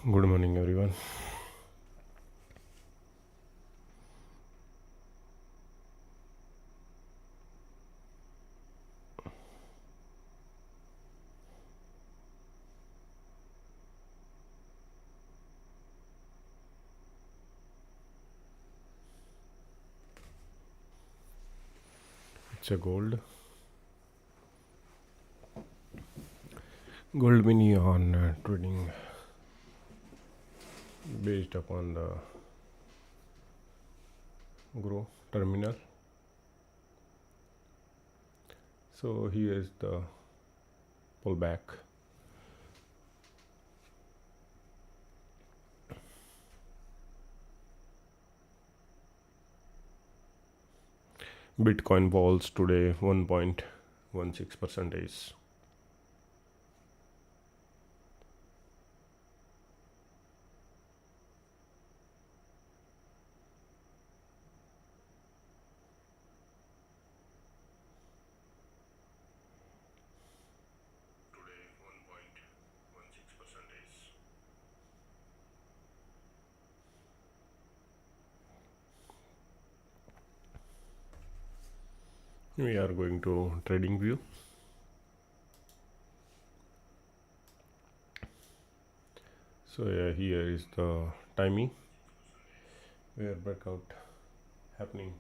Good morning, everyone. It's a gold mini on trading based upon the grow terminal. So here is the pullback. Bitcoin falls today 1.16%. We are going to trading view. So here is the timing where breakout happening.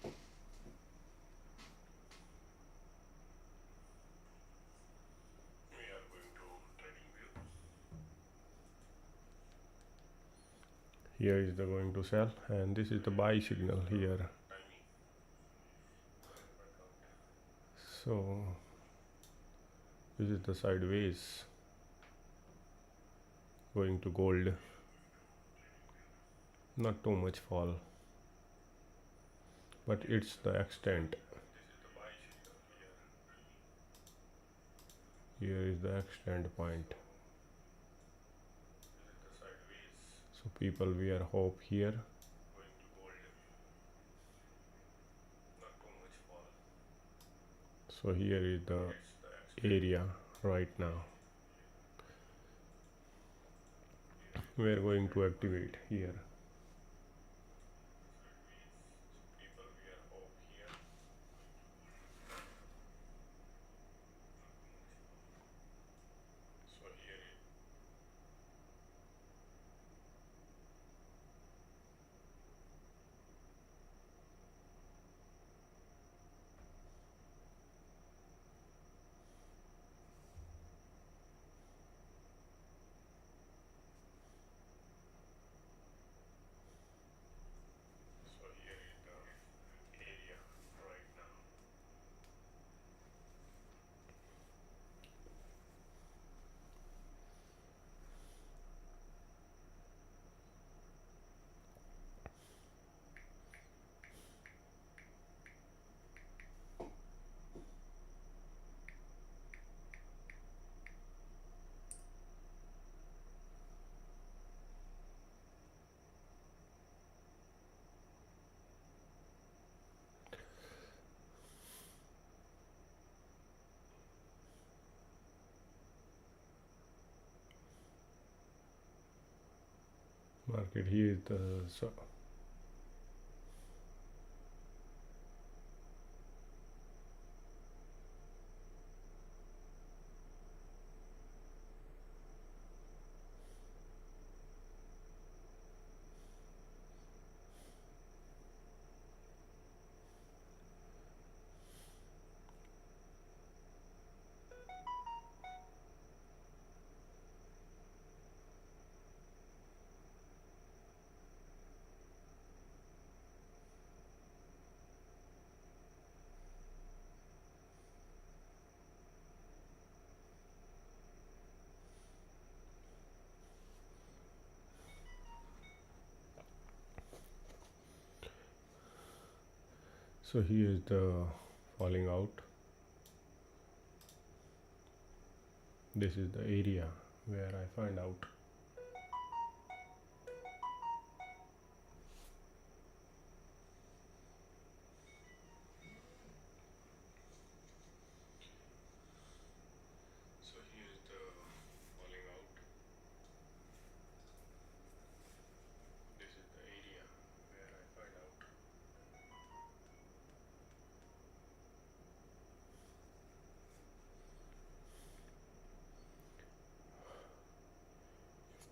We are going to trading view. Here is the going to sell, and this is the buy signal here. So this is the sideways going to gold. Not too much fall, but it's the extent. Here is the extent point. So people, we are hope here. So here is the area right now. We are going to activate here. Market here is the so here is the falling out. This is the area where I find out. So here is the falling out.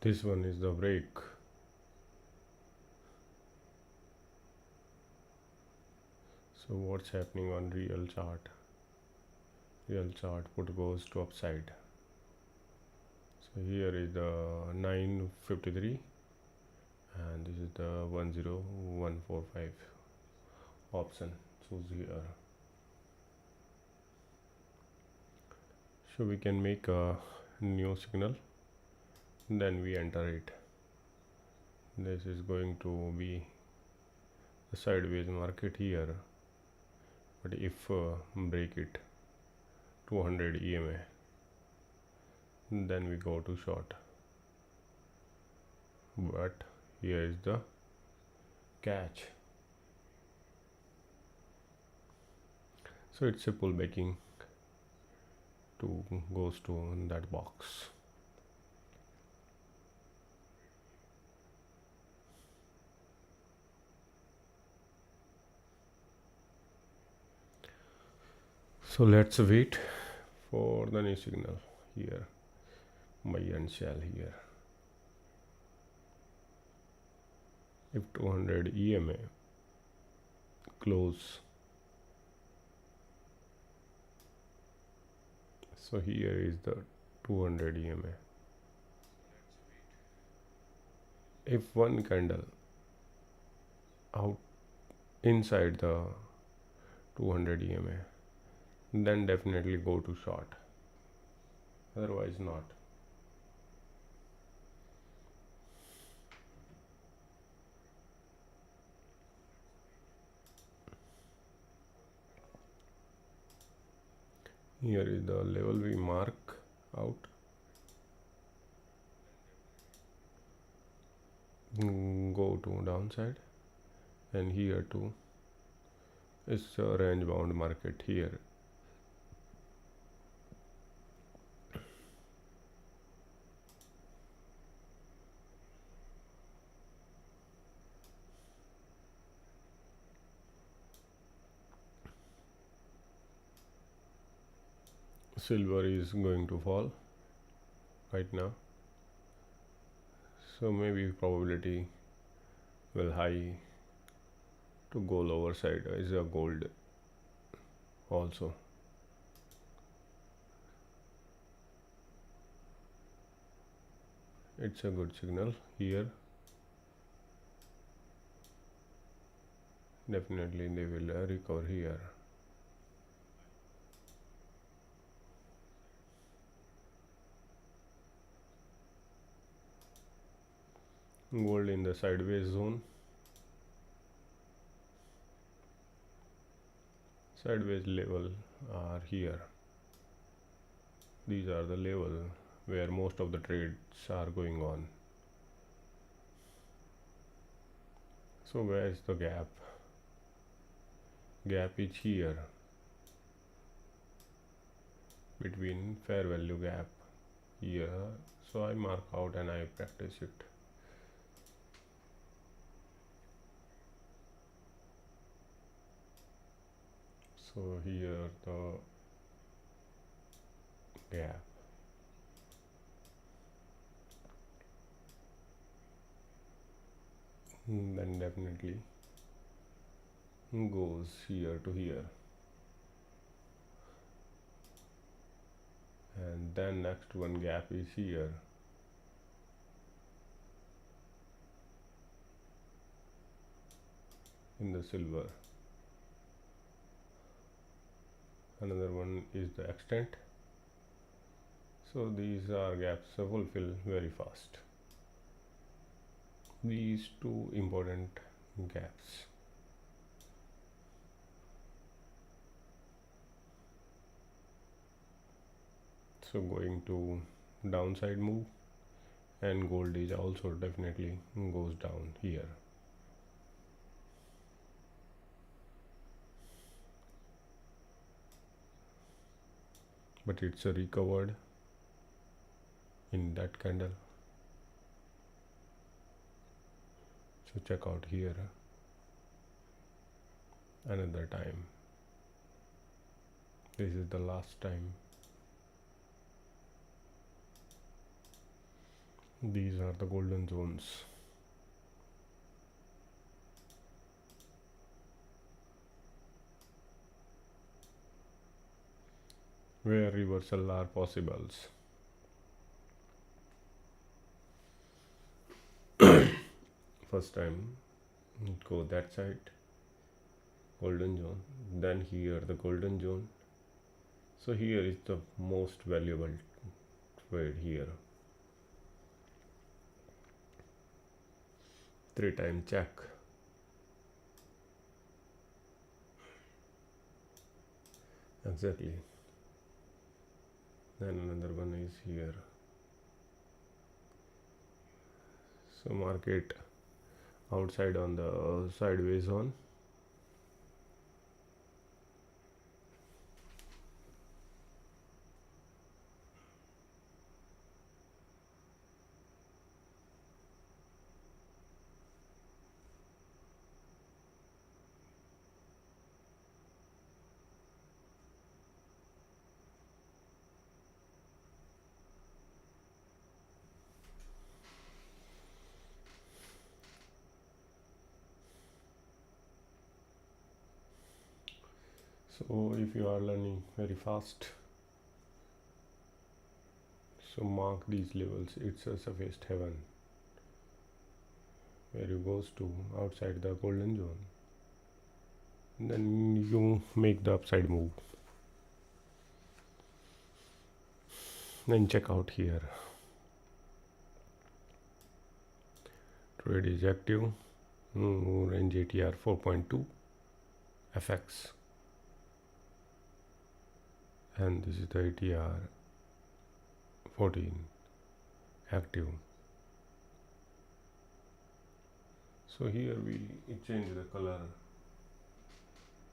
This one is the break. So what's happening on real chart? Real chart put goes to upside. So here is the 953 and this is the 10145 option. Choose here. So we can make a new signal, then we enter it. This is going to be a sideways market here, but if break it 200 EMA, then we go to short. But here is the catch. So it's a pullbacking to goes to that box. So let's wait for the new signal here. Buy and sell here. If 200 EMA close, so here is the 200 EMA. If one candle out inside the 200 EMA, then definitely go to short, otherwise not. Here is the level we mark out. Go to downside, and here too is a range bound market here. Silver is going to fall right now, so maybe probability will high to go lower side is a gold also. It's a good signal here. Definitely they will recover here. Gold in the sideways zone. Sideways level are here. These are the level where most of the trades are going on. So where is the gap? Gap is here between fair value gap here. So I mark out and I practice it. So here the gap. Then definitely goes here to here, and then next one gap is here. In the silver, another one is the extent. So these are gaps fulfill very fast. These two important gaps. So going to downside move, and gold is also definitely goes down here. But it's a recovered in that candle. So check out here another time. This is the last time. These are the golden zones. Where reversal are possibles. First time go that side, golden zone, then here the golden zone. So here is the most valuable trade here. 3-time check. Exactly. Then another one is here. So market outside on the sideways zone. So if you are learning very fast, so mark these levels. It's a safest heaven where you goes to outside the golden zone. Then you make the upside move. Then check out here. Trade is active. Range ATR 4.2 FX. And this is the ATR 14 active. So here we change the color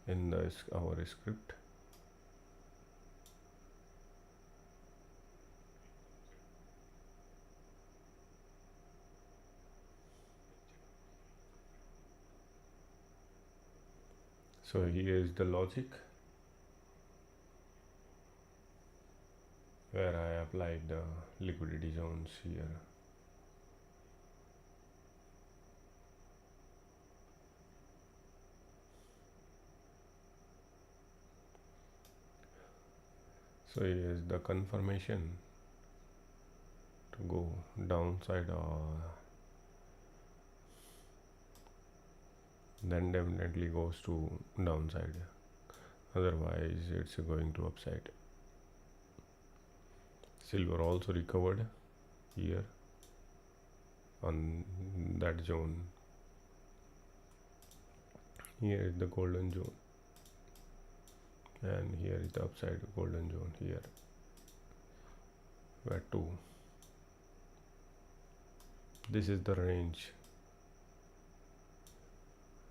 in our script. So here is the logic where I applied the liquidity zones here. So here is the confirmation to go downside or then definitely goes to downside, otherwise it's going to upside. Silver also recovered here on that zone. Here is the golden zone and here is the upside golden zone here, where 2. This is the range.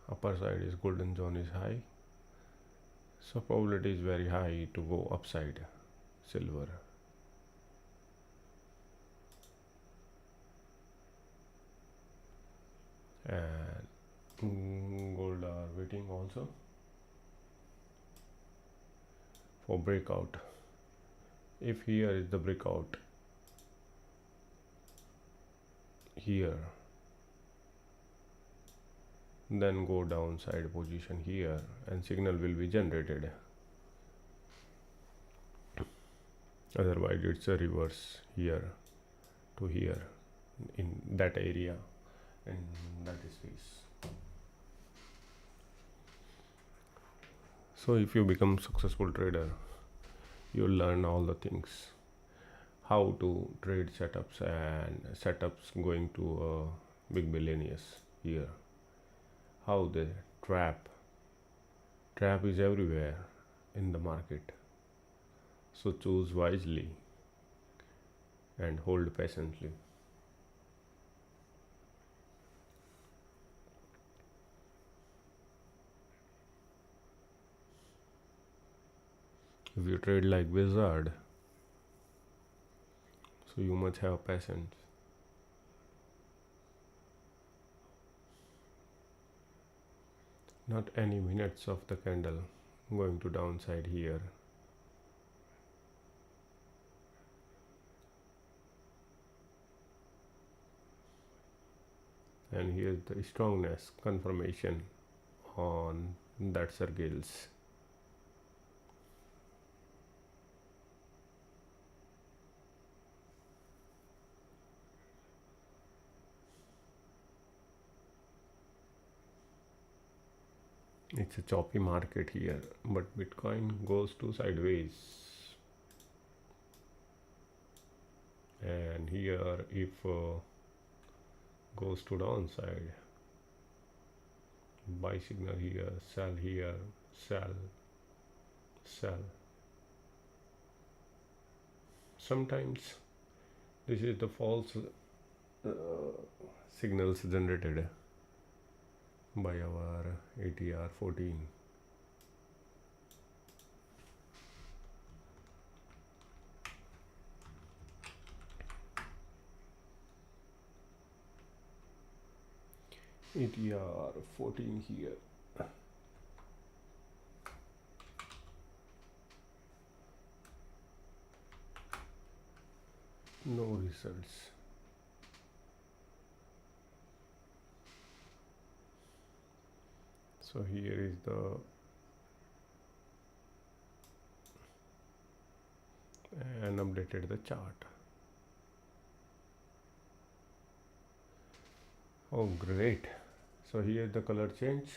Upper side is golden zone is high, so probability is very high to go upside silver. And gold are waiting also for breakout. If here is the breakout here, then go downside position here and signal will be generated. Otherwise it's a reverse here to here in that area, and that is space. So if you become successful trader, you learn all the things, how to trade setups and setups going to big billionaires here, how the trap is everywhere in the market. So choose wisely and hold patiently. If you trade like wizard, so you must have patience. Not any minutes of the candle going to downside here. and here's the strongness confirmation on that circles. It's a choppy market here, but Bitcoin goes to sideways, and here if goes to downside, buy signal here, sell here, sell, sell. Sometimes this is the false signals generated by our ATR 14. ATR 14 here. No results. So here is the and updated the chart. Oh great. So here the color change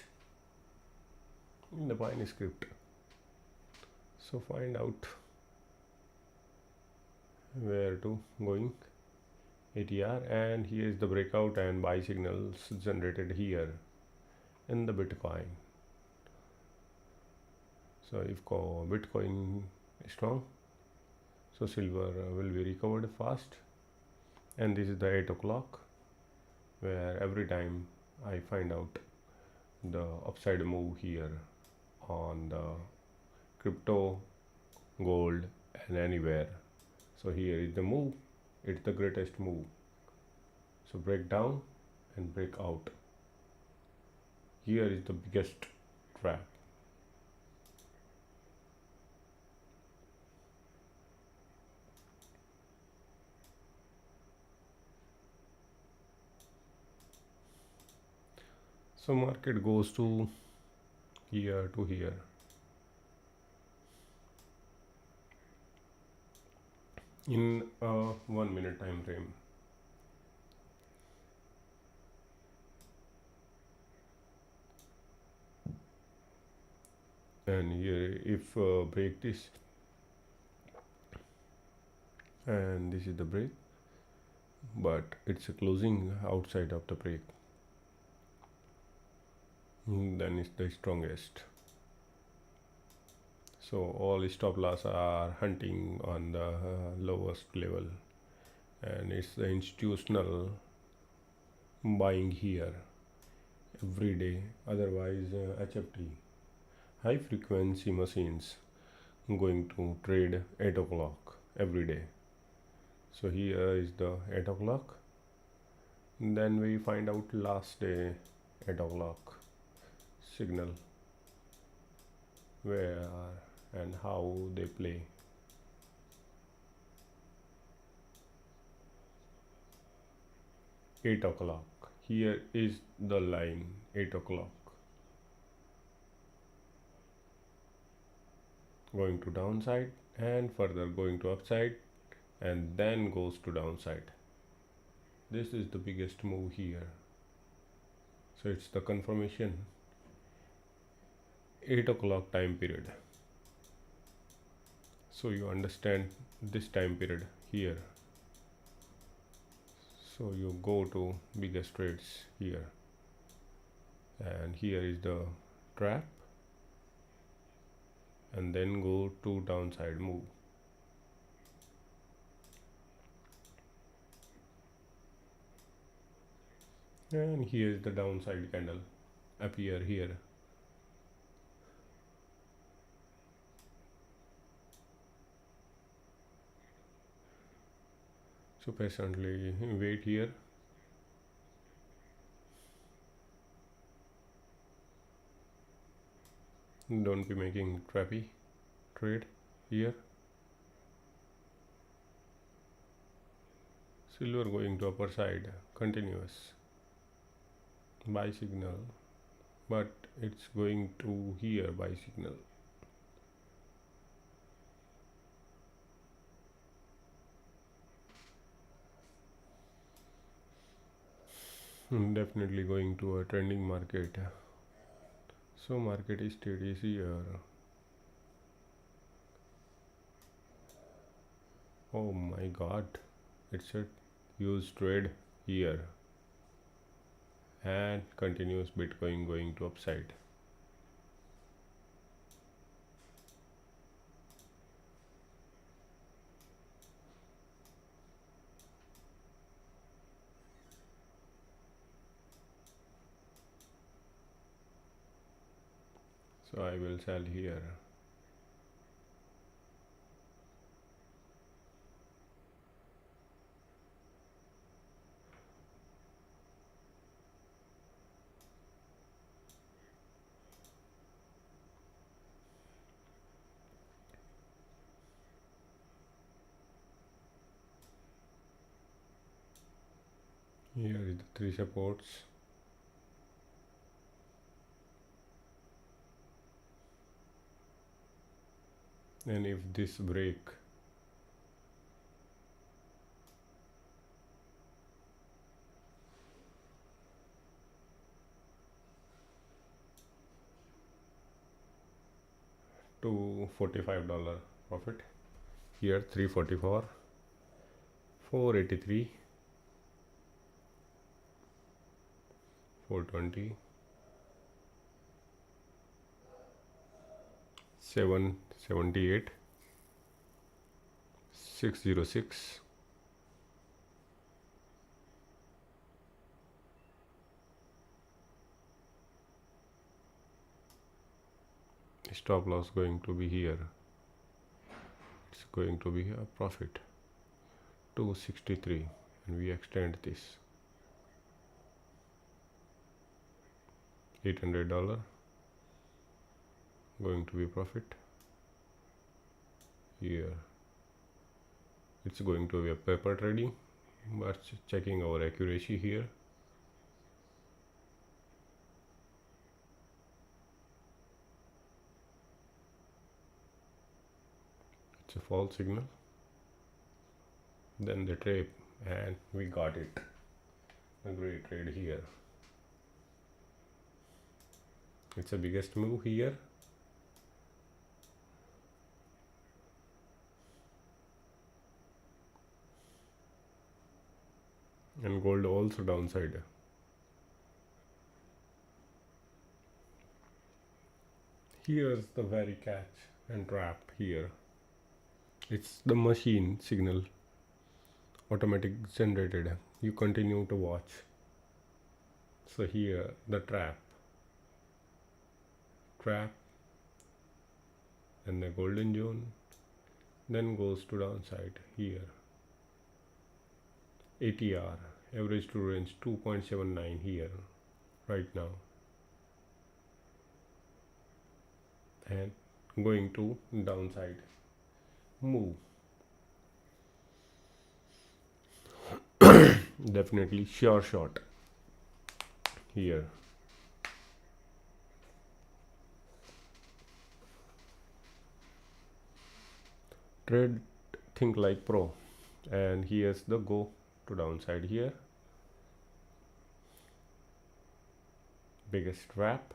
in the Pine script. So find out where to going ATR, and here is the breakout and buy signals generated here in the Bitcoin. So if Bitcoin is strong, so silver will be recovered fast, and this is the 8 o'clock where every time I find out the upside move here on the crypto, gold, and anywhere. So here is the move, it's the greatest move. So break down and break out. Here is the biggest trap. So market goes to here to here. In a 1 minute time frame. And here if break this, and this is the break, but it's a closing outside of the break, then it's the strongest. So all stop loss are hunting on the lowest level, and it's the institutional buying here every day. Otherwise HFT, high frequency machines, going to trade 8 o'clock every day. So here is the 8 o'clock. Then we find out last day 8 o'clock signal, where and how they play. Eight o'clock. Here is the line 8 o'clock. Going to downside and further going to upside, and then goes to downside. This is the biggest move here. So it's the confirmation 8 o'clock time period. So you understand this time period here. So you go to biggest trades here, and here is the trap, and then go to downside move. And here is the downside candle appear here. So patiently wait here. Don't be making trappy trade here. Silver going to upper side, continuous. buy signal, but it's going to here buy signal. Definitely going to a trending market. So market is steady here. Oh my god, it's a huge trade here, and continuous Bitcoin going to upside. So I will sell here. Here is the three supports. And if this break, to $45 profit. Here 344, 483, 420, 778, 606, stop loss going to be here. It's going to be a profit 263, and we extend this $800 going to be profit here. It's going to be a paper trading, but checking our accuracy here. It's a false signal, then the trade, and we got it. A great trade here. It's the biggest move here. And gold also downside. Here's the very catch and trap here. It's the machine signal, automatic generated. You continue to watch. So here the trap, and the golden zone, then goes to downside here. ATR, average true range 2.79 here right now, and going to downside move. Definitely sure shot here. Trade think like pro, and here's the go to downside here. Biggest trap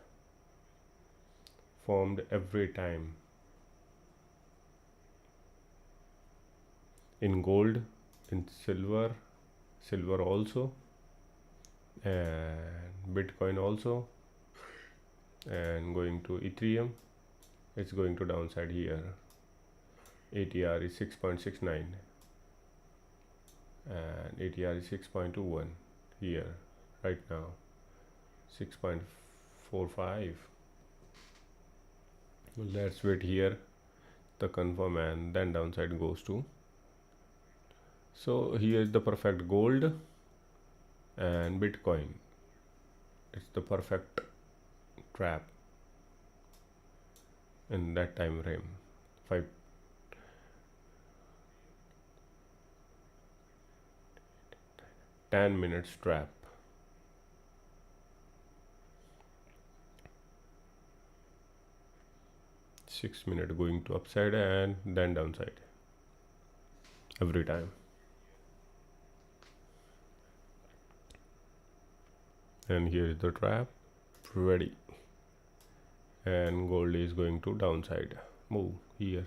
formed every time in gold, in silver also, and Bitcoin also, and going to Ethereum. It's going to downside here. ATR is 6.69 and ATR is 6.21 here right now, 6.45. Let's wait here the confirm, and then downside goes to. So here is the perfect gold and Bitcoin. It's the perfect trap in that time frame. 10 minutes trap. 6 minutes going to upside and then downside every time. And here is the trap ready, and gold is going to downside move here.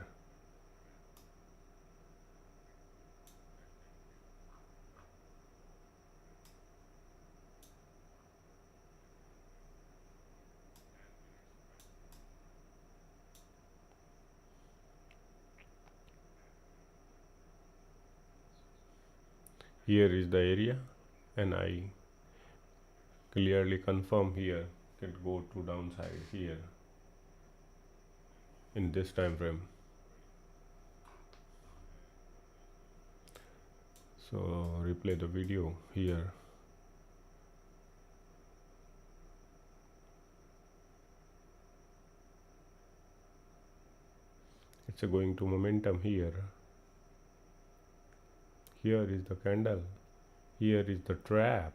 Here is the area, and I clearly confirm here can go to downside here in this time frame. So replay the video here. It's going to momentum here. Here is the candle, here is the trap.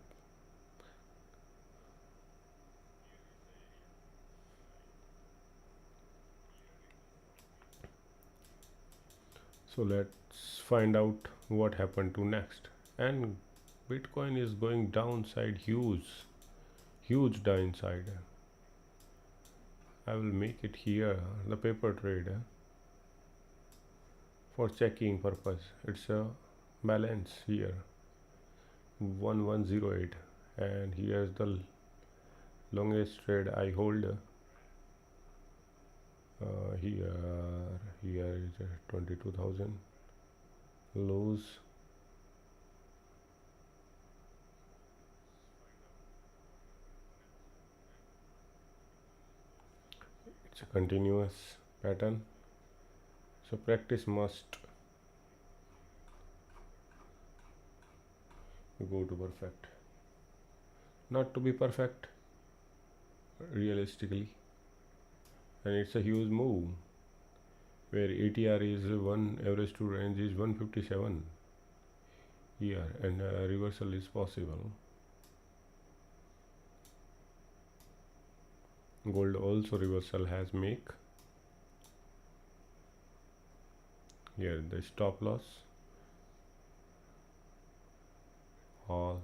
So let's find out what happened to next. And Bitcoin is going downside, huge downside. I will make it here the paper trade for checking purpose. It's a balance here 1108, and here's the longest trade I hold. Here is 22,000 lows. It's a continuous pattern, so practice must go to perfect, not to be perfect realistically. And it's a huge move where ATR is 1, average to range is 157 here, and reversal is possible. Gold also reversal has make. Here the stop loss all,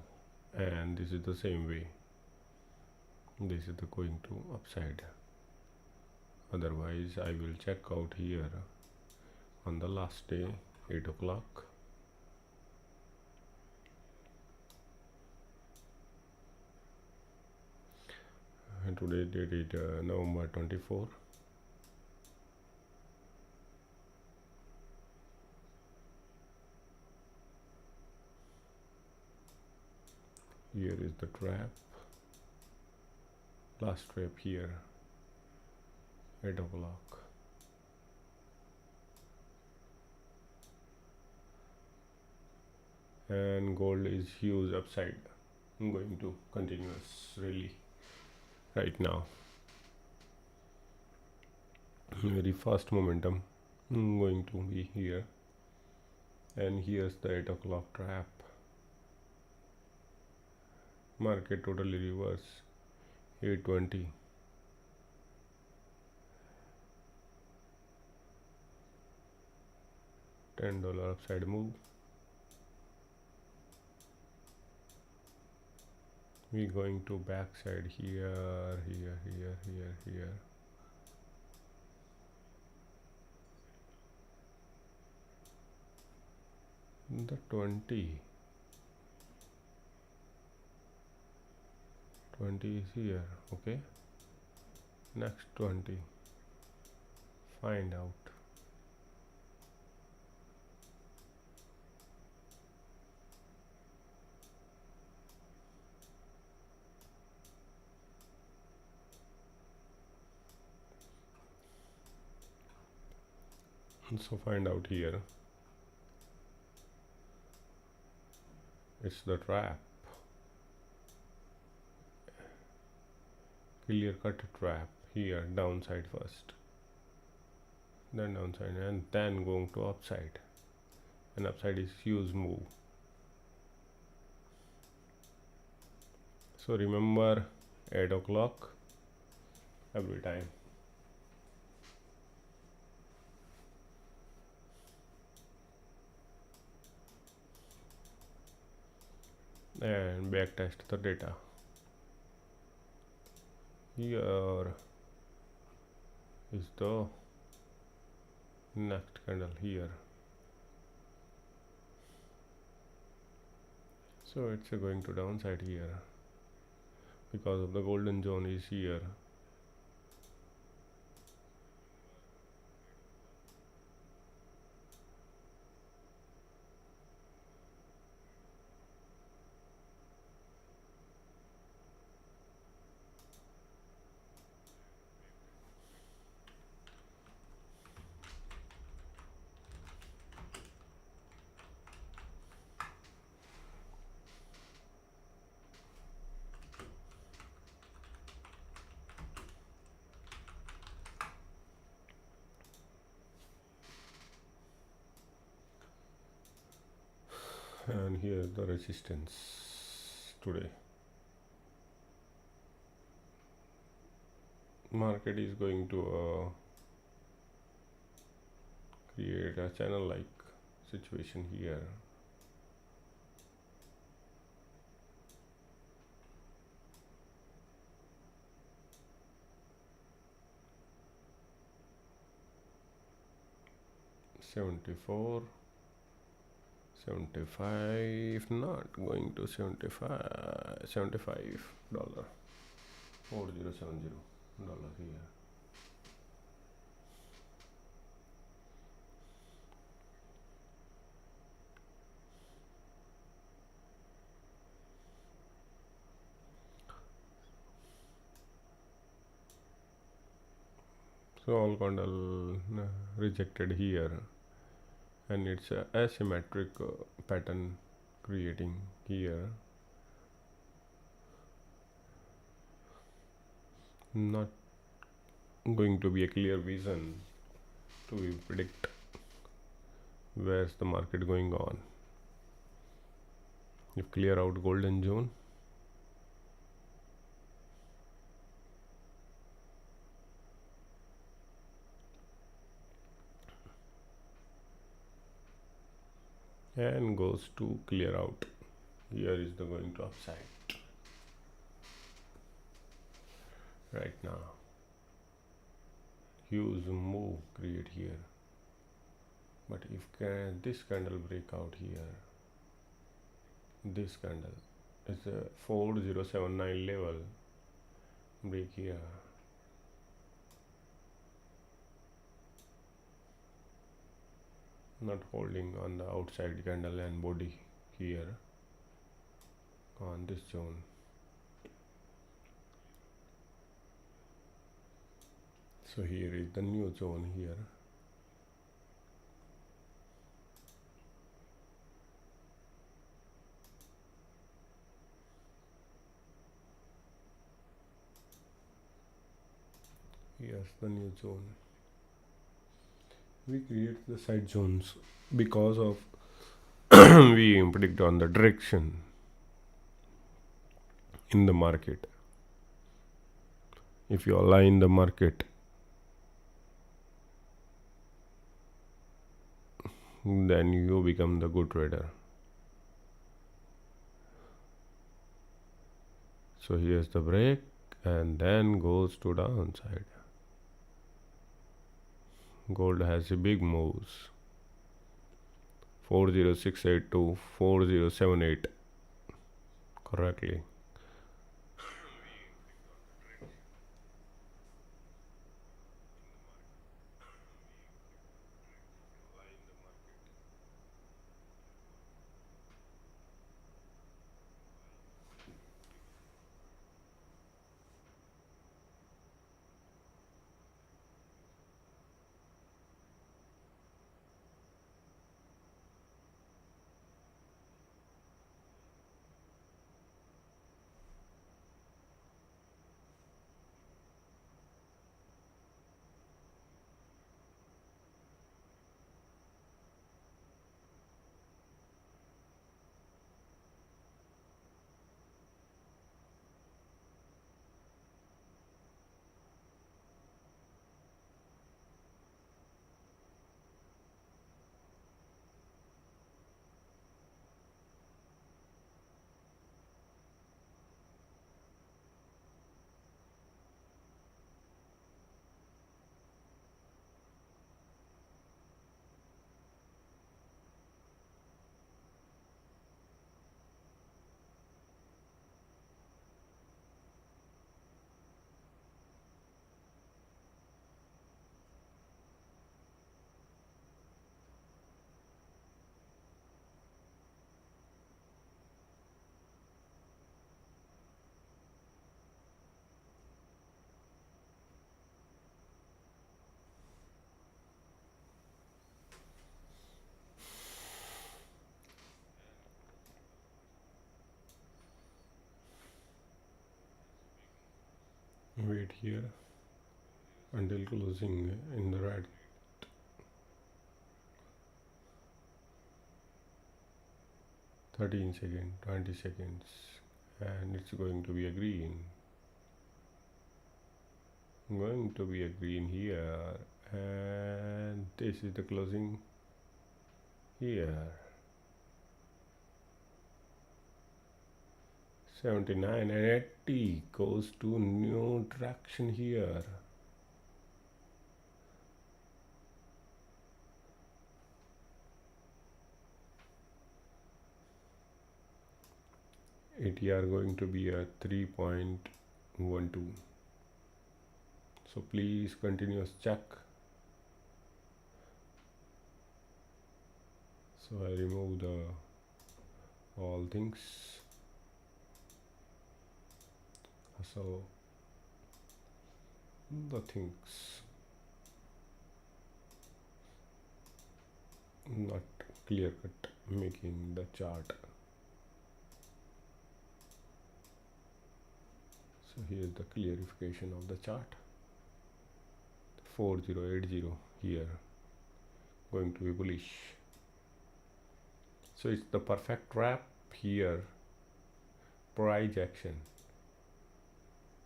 and this is the same way. This is the going to upside. Otherwise I will check out here on the last day 8 o'clock. And today date is November 24. Here is the trap, last trap here 8 o'clock. And gold is huge upside, going to continuous rally right now, very fast momentum going to be here. And here's the 8 o'clock trap. Market totally reverse 820. $10 upside move. We going to backside here. The 20 is here. Okay, next 20, find out. So find out here, it's the trap, clear cut trap here, downside first, then downside, and then going to upside. And upside is huge move. So remember 8 o'clock every time. and backtest the data. Here is the next candle here. So it's going to downside here because of the golden zone is here. And here is the resistance today. Market is going to create a channel like situation here. $74, $75, not going to $75, $4070 here. So all candle rejected here, and it's a asymmetric pattern creating here. Not going to be a clear vision to predict where's the market going on. You clear out golden zone, and goes to clear out. Here is the going to upside right now. Huge move create here, but if this candle break out here, this candle is a 4079 level break here, not holding on the outside candle and body here on this zone. So here is the new zone here. Here's the new zone. We create the side zones because of we predict on the direction in the market. If you align the market, then you become the good trader. So here's the break and then goes to downside. Gold has a big moves, 40682 to 4078 correctly. wait here until closing in the red. 13 seconds, 20 seconds, and it's going to be a green. Going to be a green here, and this is the closing here. 79 and 80 goes to new traction here. ATR going to be a 3.12. So please continuous check. So I remove the all things. So the things not clear cut making the chart. So here's the clarification of the chart. 4080 here going to be bullish. So it's the perfect trap here, price action.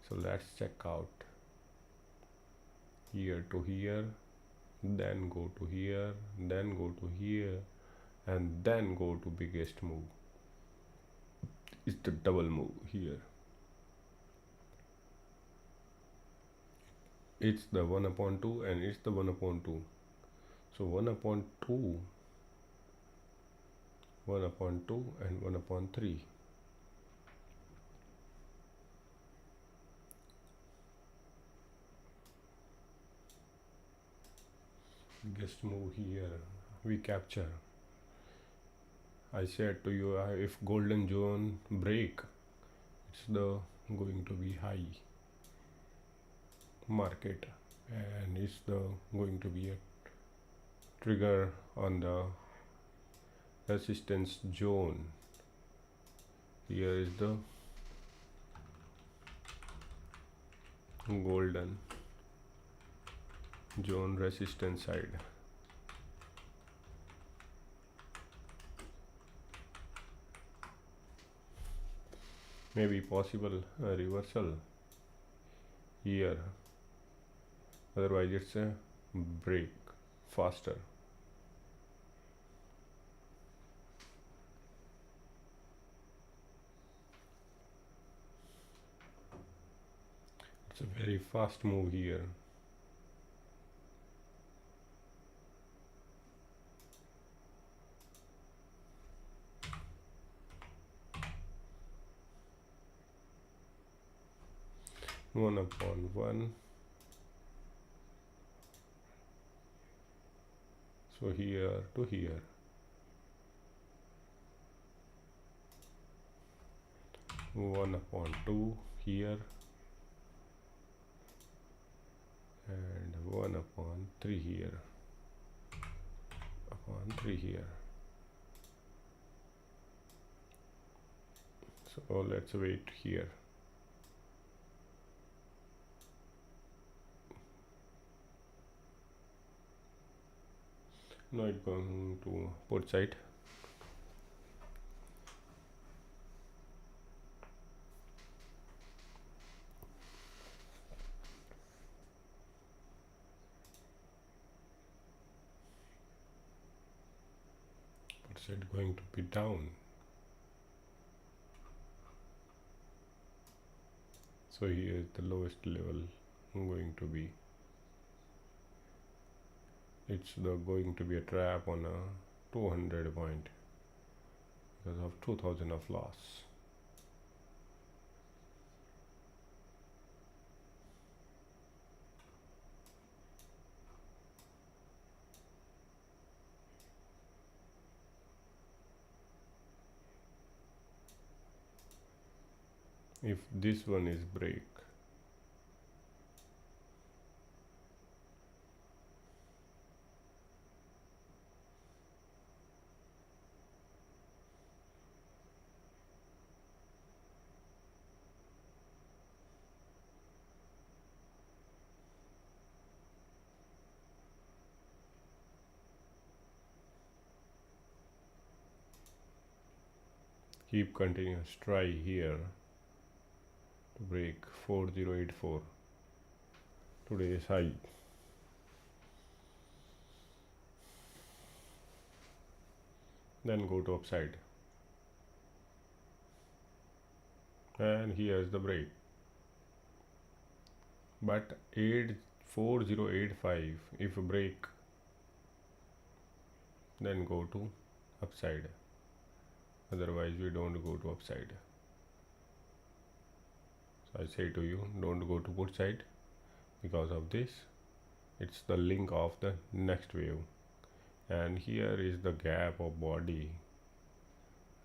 So let's check out here to here, then go to here, then go to here, and then go to biggest move. It's the double move here. It's the 1/2 and it's the 1/2. So 1/2, 1/2 and 1/3. Biggest move here we capture. I said to you, if golden zone break, it's the going to be high market, and it's the going to be a trigger on the resistance zone. Here is the golden zone resistance side. Maybe possible a reversal here, otherwise it's a break faster. It's a very fast move here. One upon one. So here to here. One upon two here, and 1/3 here, upon 3 here. So let's wait here. Now it's going to put side. Put side going to be down. So here is the lowest level going to be. It's the going to be a trap on a 200 point because of 2000 of loss. If this one is break, keep continuous, try here to break 4084, today's high. Then go to upside, and here's the break. But 84085, if break, then go to upside, otherwise we don't go to upside. So I say to you, don't go to put side, because of this it's the link of the next wave. And here is the gap of body,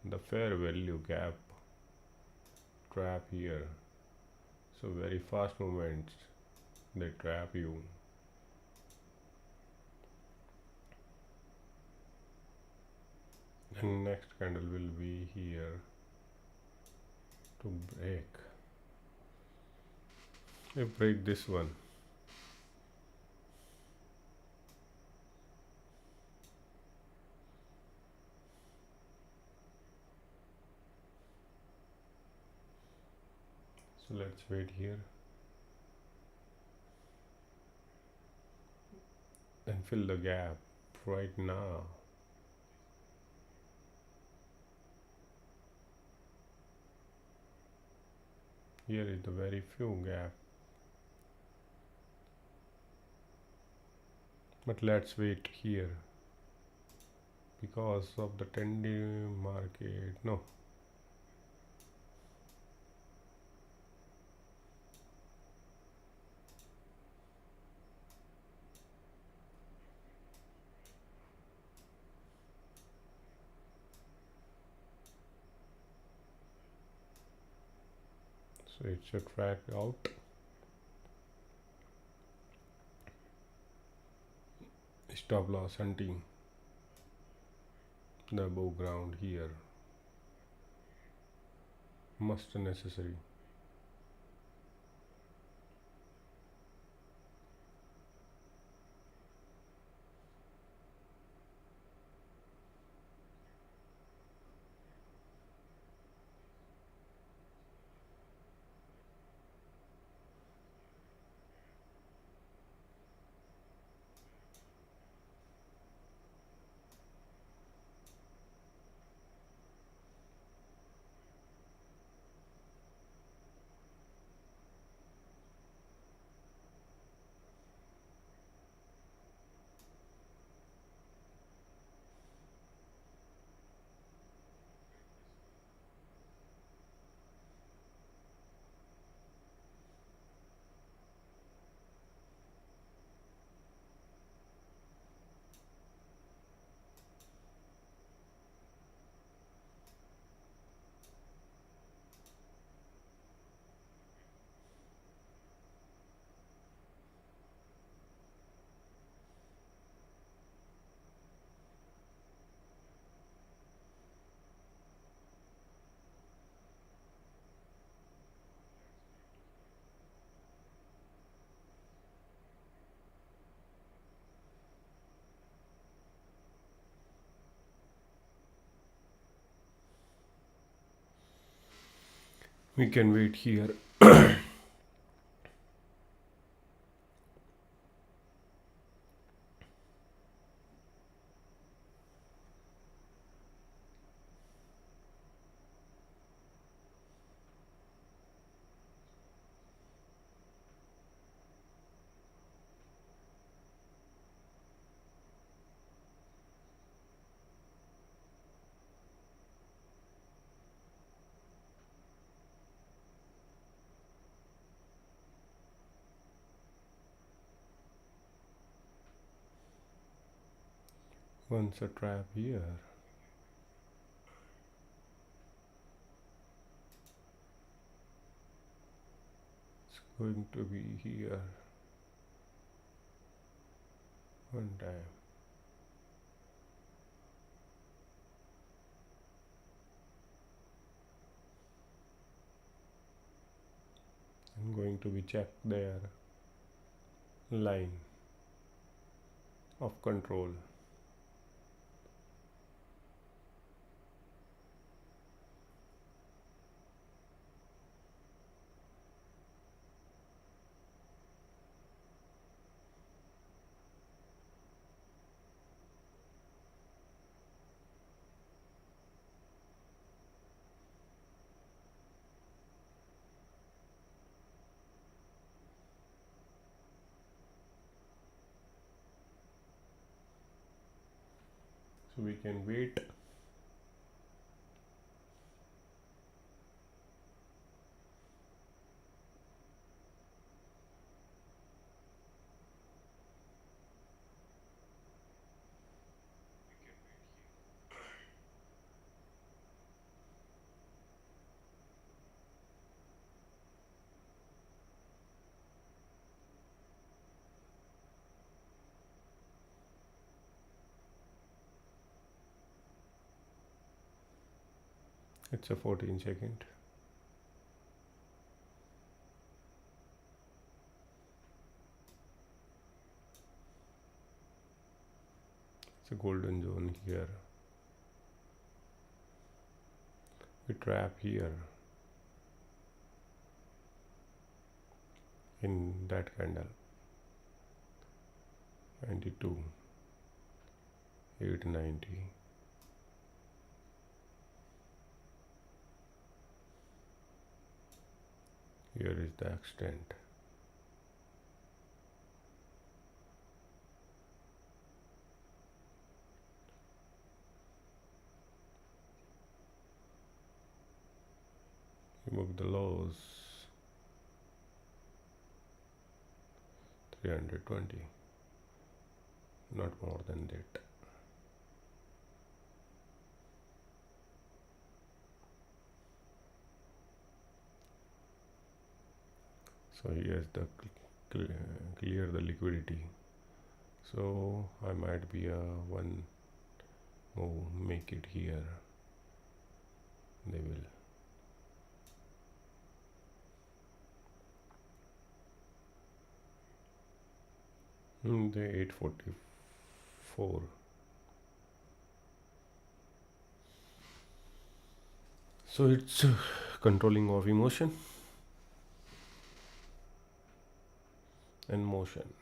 the fair value gap trap here. So very fast movements, they trap you. And next candle will be here to break. If break this one, so let's wait here and fill the gap right now. Here is the very few gap, but let's wait here because of the 10-day market. No, so it's a track out. Stop loss hunting the above ground here, must necessary. We can wait here. Once a trap here, it's going to be here one time. I'm going to be check their line of control. So we can wait. It's a 14-second. It's a golden zone here. We trap here in that candle. 92, 890. Here is the extent. Remove the lows. 320. Not more than that. So here's the clear the liquidity. So I might be a one move, make it here. They will. The 844. So it's controlling of emotion and motion.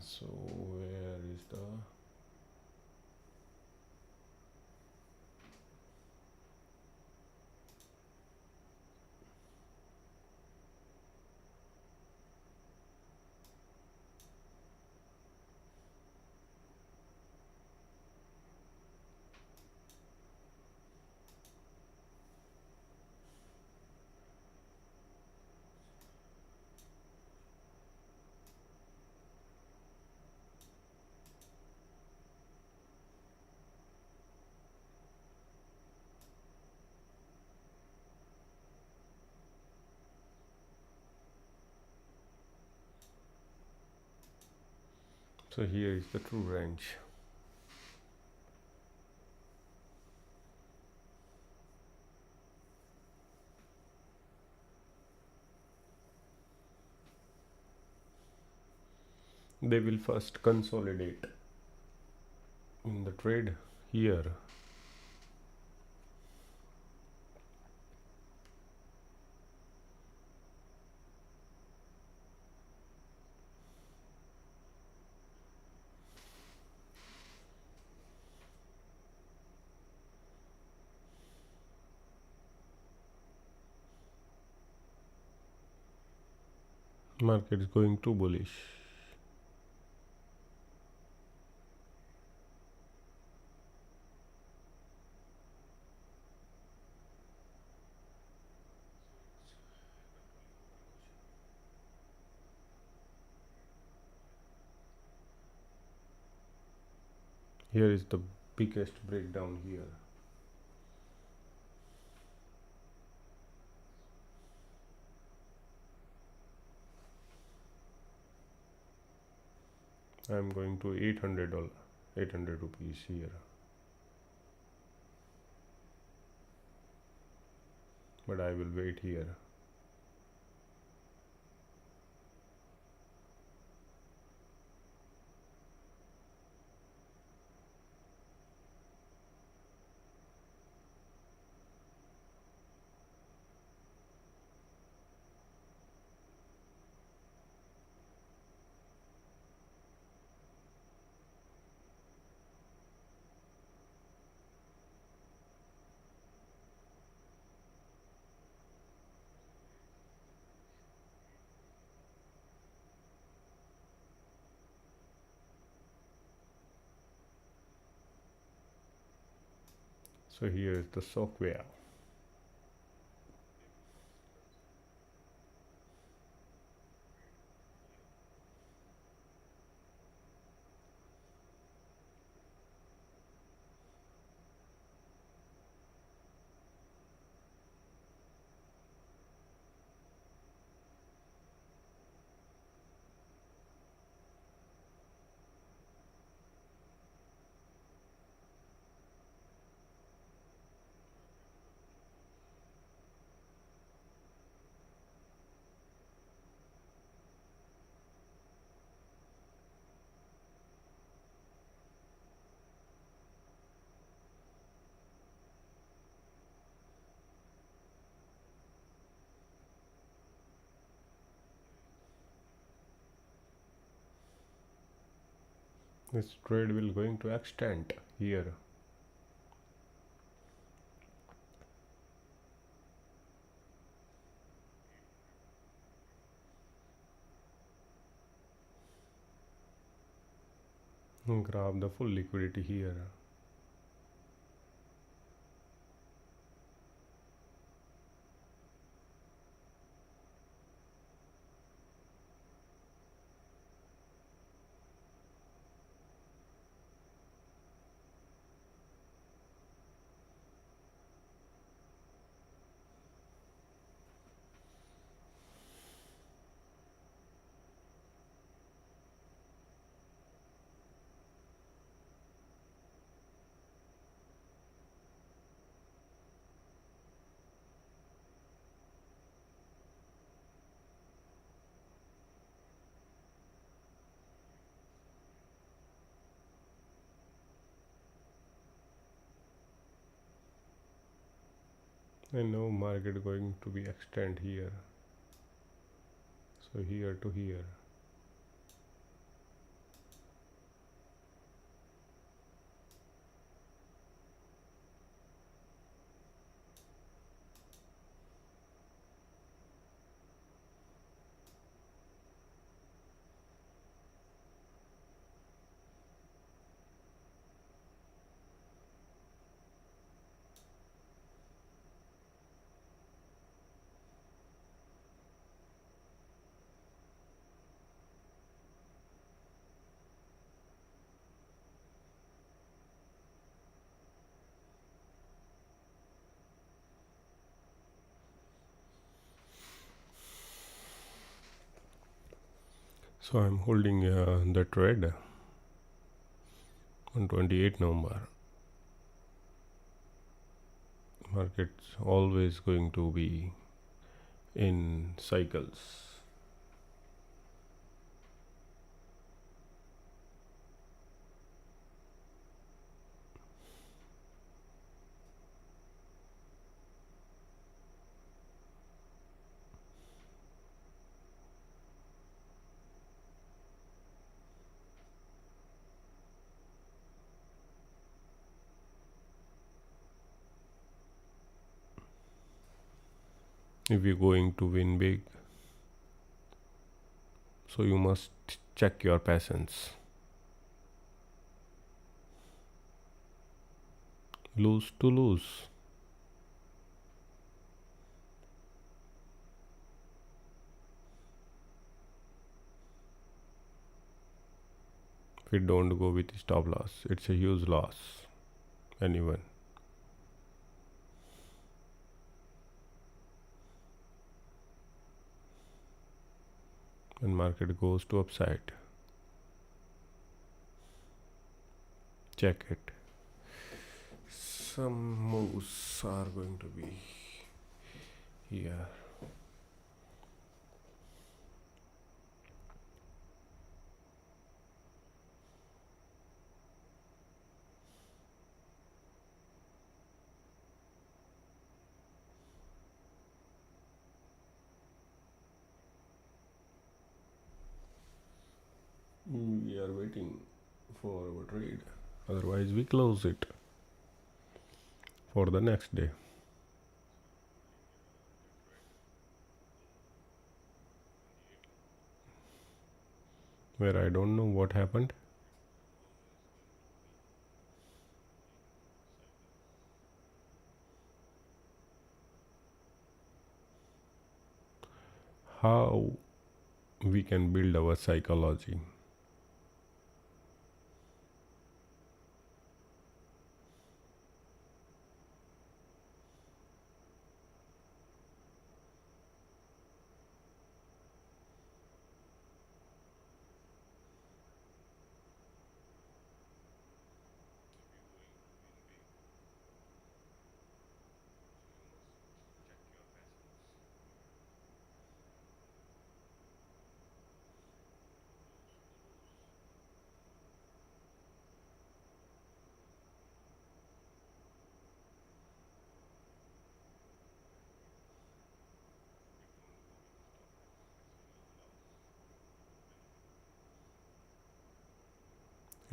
So where is the so here is the true range. They will first consolidate in the trade here. Market is going too bullish. Here is the biggest breakdown here. I am going to $800, 800 rupees here. But I will wait here. So here is the software. This trade will going to extend here. Grab the full liquidity here. I know market going to be extend here. So here to here. So I'm holding the trade on 28 November. Market's always going to be in cycles. If you're going to win big, so you must check your patience. Lose to lose. If you don't go with stop loss, it's a huge loss. Anyone. When market goes to upside, check it. Some moves are going to be here. We are waiting for our trade, otherwise we close it for the next day. Where I don't know what happened. how we can build our psychology.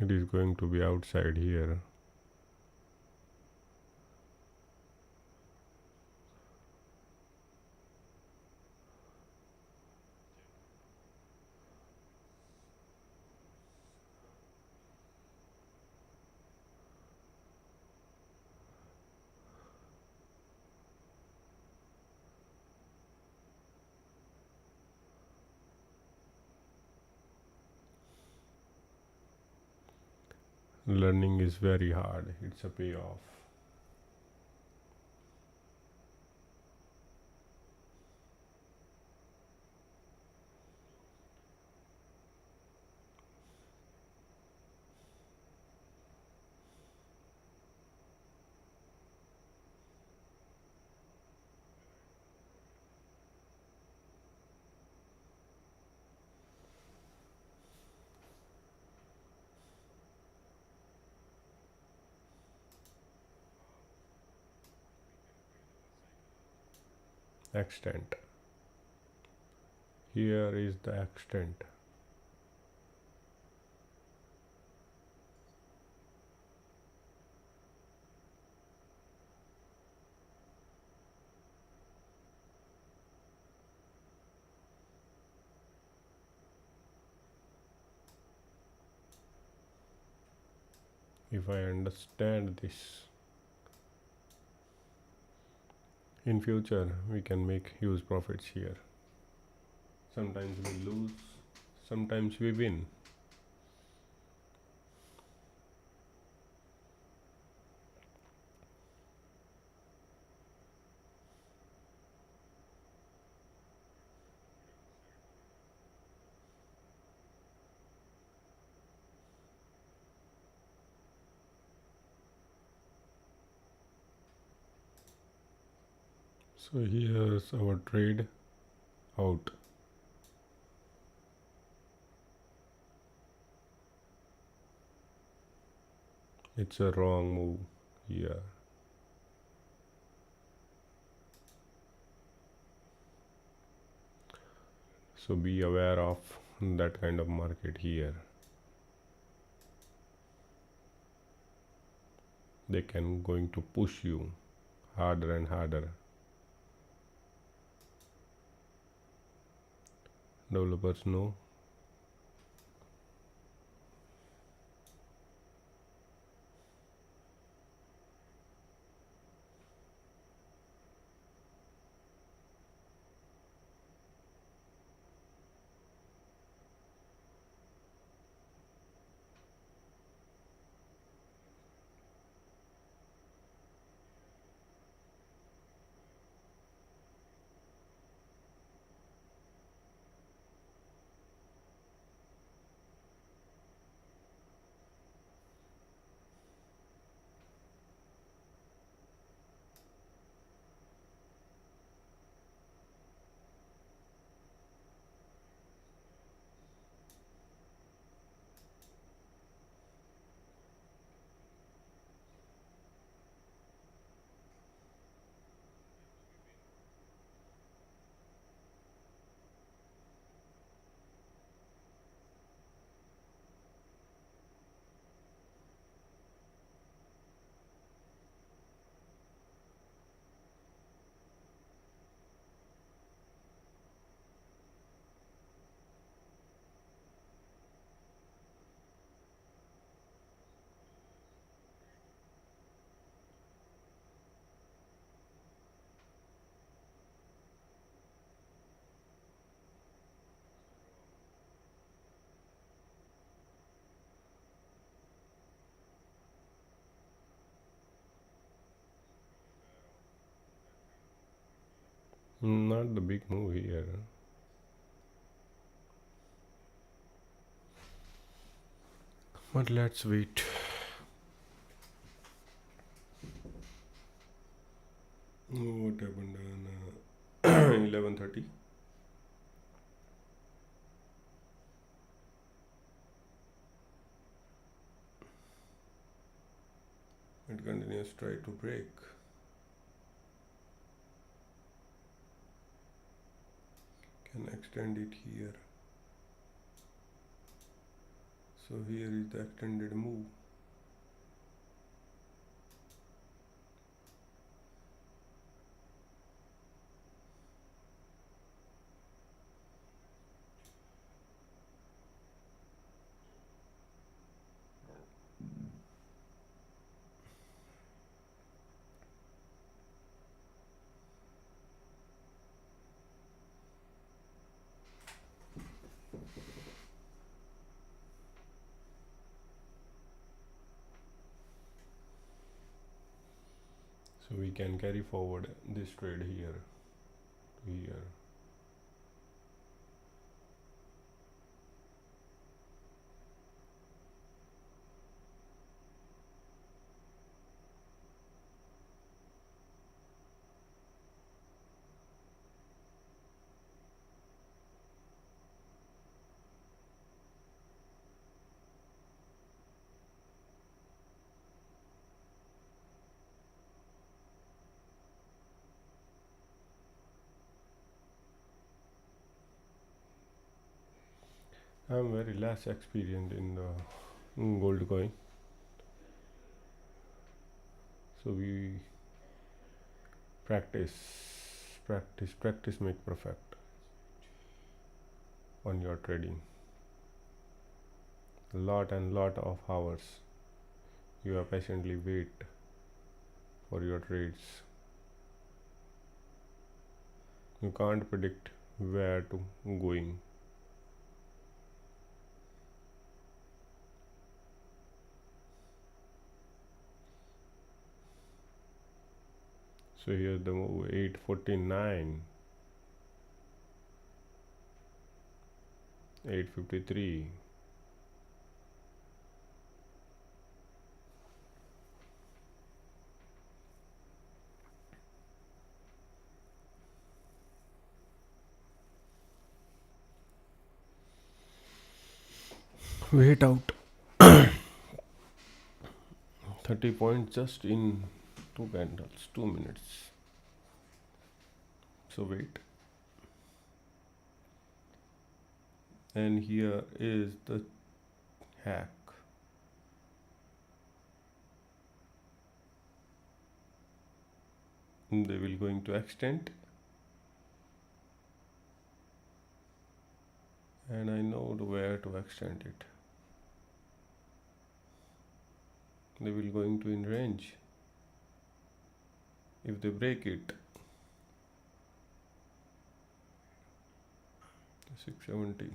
It is going to be outside here. Learning is very hard. It's a payoff. Extent. Here is the extent. If I understand this, in future we can make huge profits here. Sometimes we lose, sometimes we win. So here's our trade out. It's a wrong move here. So be aware of that kind of market here. They can going to push you harder and harder. Developers know. Not the big move here. But let's wait. What happened on 11:30? It continues try to break. Can extend it here. So here is the extended move. So we can carry forward this trade here to here. I'm very less experienced in the gold coin. So we practice make perfect on your trading. Lot and lot of hours you have patiently wait for your trades. You can't predict where to going. So here's the move 849, 853. Wait out 30 points just in 2 candles, 2 minutes. So wait. And here is the hack. They will going to extend, and I know where to extend it. They will going to in range. If they break it, 670.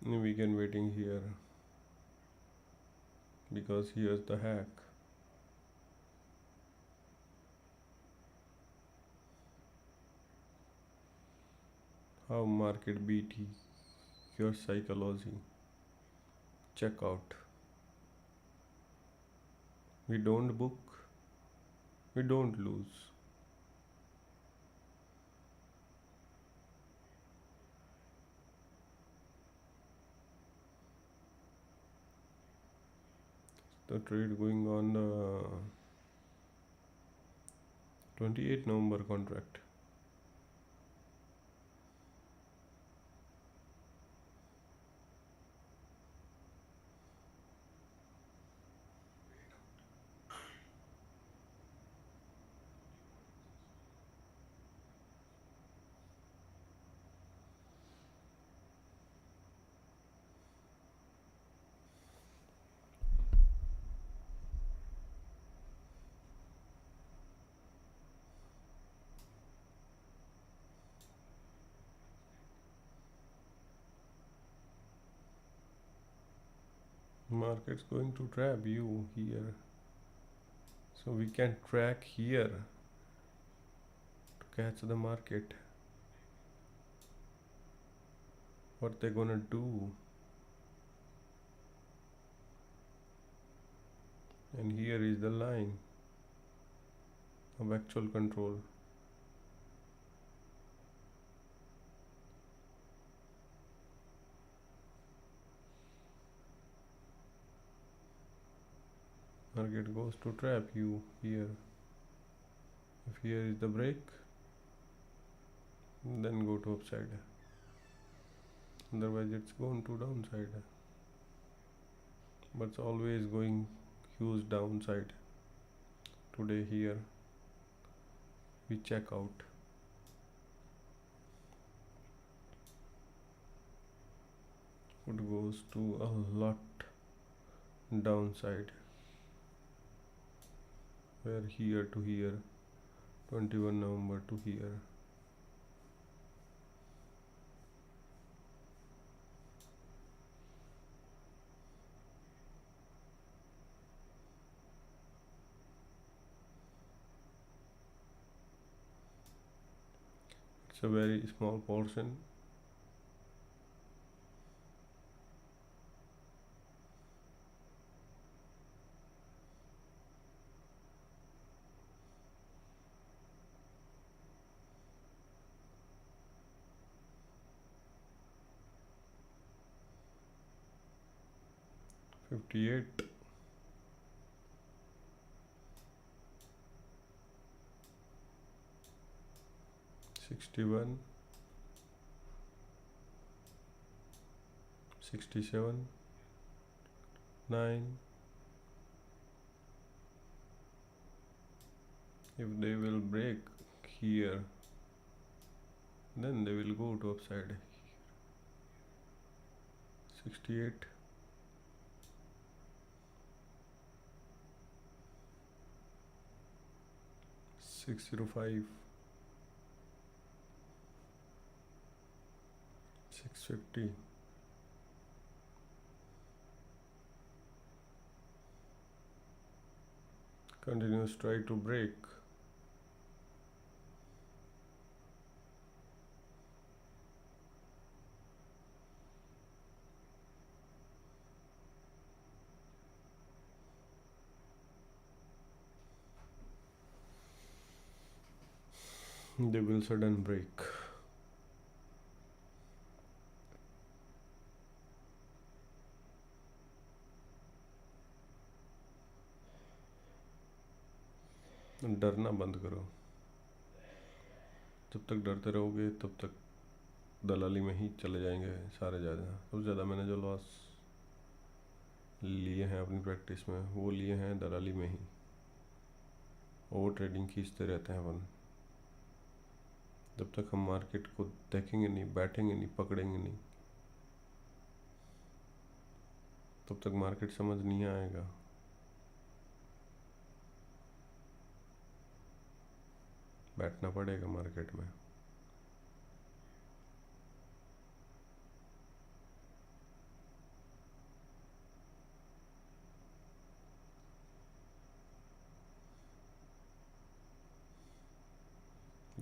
We can waiting here because here's the hack. How market beat your psychology. Check out. We don't book, we don't lose. The trade going on the 28 November contract. Market's going to trap you here. So we can track here to catch the market. What they're gonna do. And here is the line of actual control. Market goes to trap you here. If here is the break, then go to upside. Otherwise it's going to downside. But it's always going huge downside. Today here we check out. It goes to a lot downside. Where here to here, 21 November to here. It's a very small portion. $58. 61, 67, 9. If they will break here, then they will go to upside. 68, 605, 650, continues try to break. They will sudden break. डरना बंद करो। जब तक डरते रहोगे तब तक दलाली में ही चले जाएंगे सारे ज़्यादा। सबसे ज़्यादा मैंने जो लॉस लिए हैं अपनी प्रैक्टिस में वो लिए हैं दलाली में ही। ओवर ट्रेडिंग खींचते रहते हैं अपन। जब तक हम मार्केट को देखेंगे नहीं, बैठेंगे नहीं, पकड़ेंगे नहीं, तब तक मार्केट समझ नहीं आएगा। बैठना पड़ेगा मार्केट में।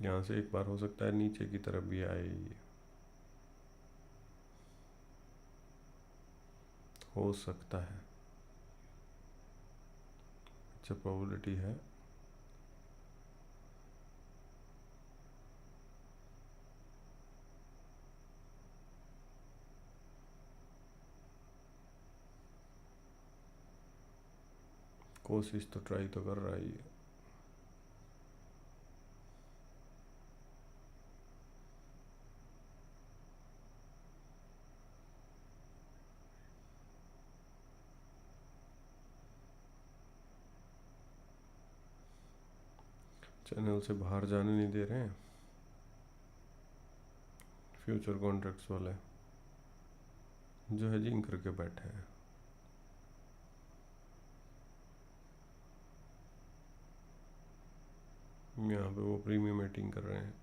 यहाँ से एक बार हो सकता है नीचे की तरफ भी आए, हो सकता है, अच्छा प्रोबेबिलिटी है। कोशिश तो ट्राई तो कर रहा ही है। चैनल से बाहर जाने नहीं दे रहे हैं फ्यूचर कॉन्ट्रैक्ट्स वाले जो हेजिंग करके बैठे हैं। यहाँ पे वो प्रीमियम मीटिंग कर रहे हैं।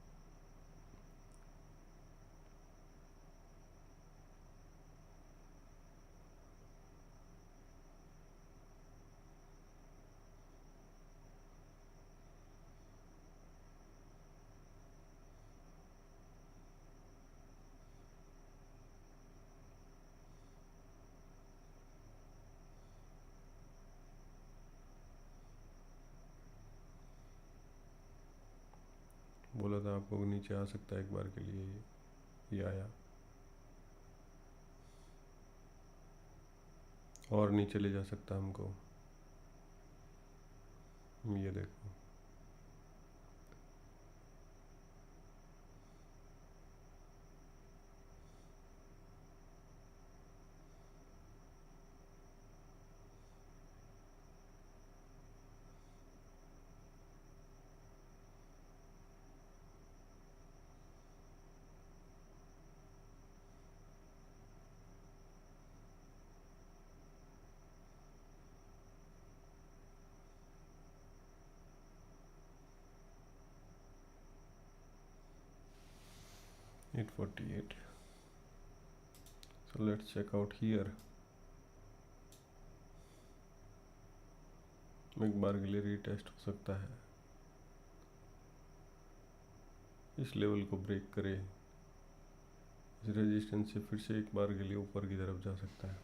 बोला था आपको नीचे आ सकता है एक बार के लिए, ये आया। और नीचे ले जा सकता है हमको, ये देखो। Eight 48। So let's check out here। एक बार के लिए रीटेस्ट हो सकता है, इस लेवल को ब्रेक करे, इस रेजिस्टेंस से फिर से एक बार के लिए ऊपर की तरफ जा सकता है।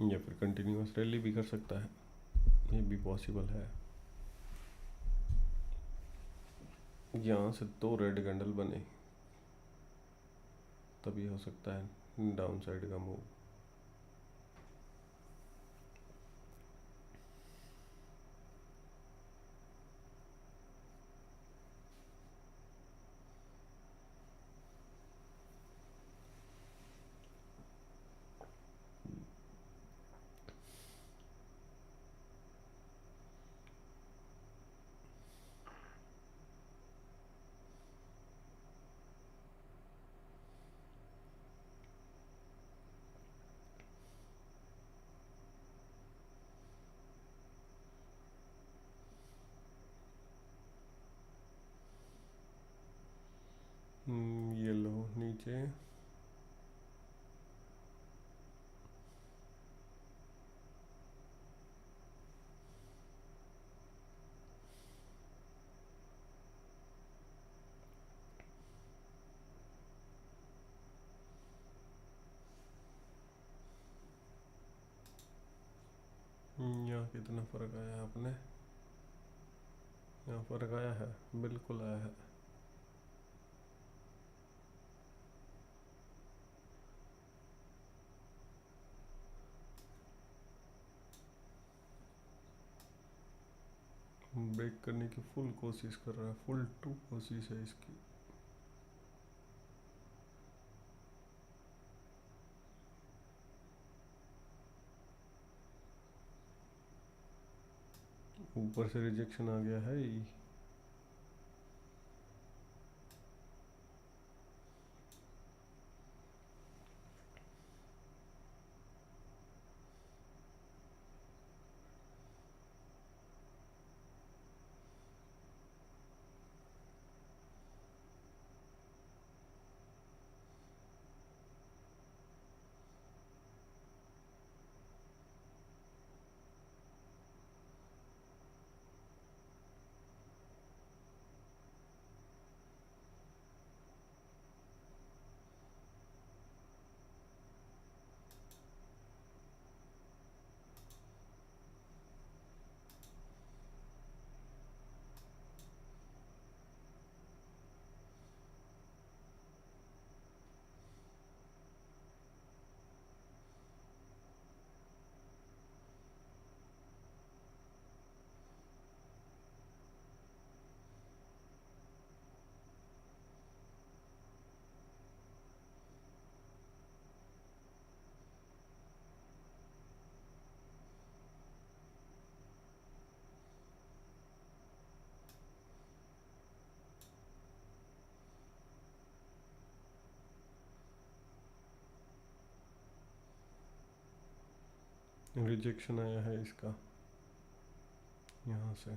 या फिर कंटिन्यूअस रैली भी कर सकता है, ये भी पॉसिबल है। यहाँ से 2 रेड कैंडल बने, तभी हो सकता है डाउन साइड का मूव। ये लो नीचे, यहाँ कितना फर्क आया आपने, यहाँ फर्क आया है, बिल्कुल आया है। ब्रेक करने की फुल कोशिश कर रहा है, फुल टू कोशिश है इसकी। ऊपर से रिजेक्शन आ गया है। रिजेक्शन आया है इसका यहाँ से,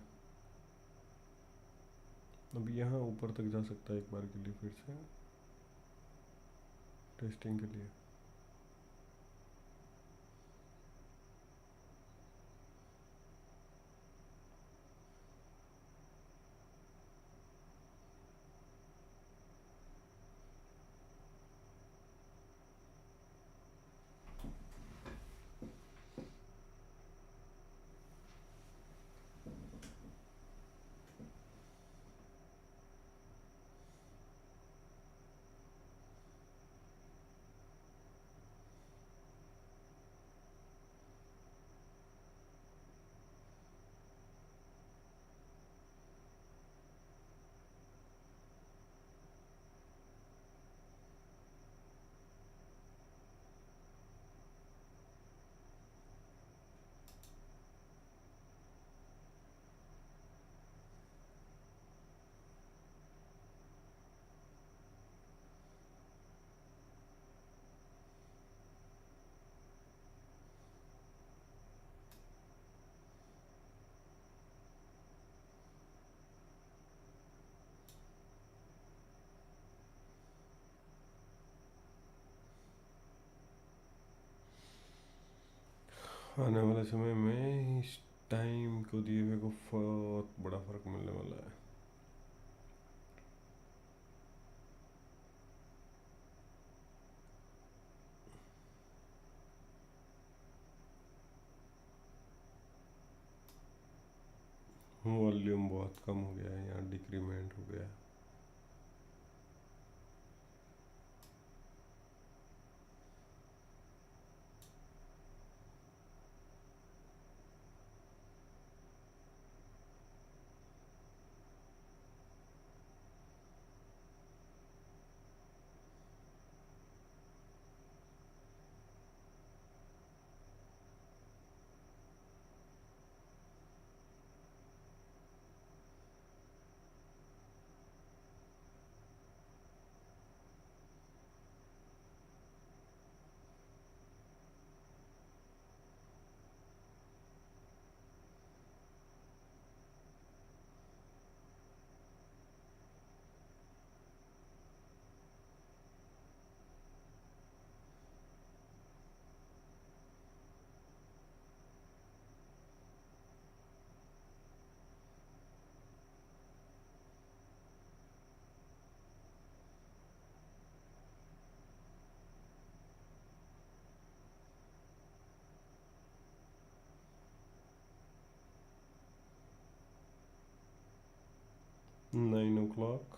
अब यहाँ ऊपर तक जा सकता है एक बार के लिए फिर से टेस्टिंग के लिए। आने वाले समय में इस टाइम को दिए हुए को बहुत बड़ा फर्क मिलने वाला है। वॉल्यूम बहुत कम हो गया है, यहाँ डिक्रीमेंट हो गया है। नाइन ओ क्लॉक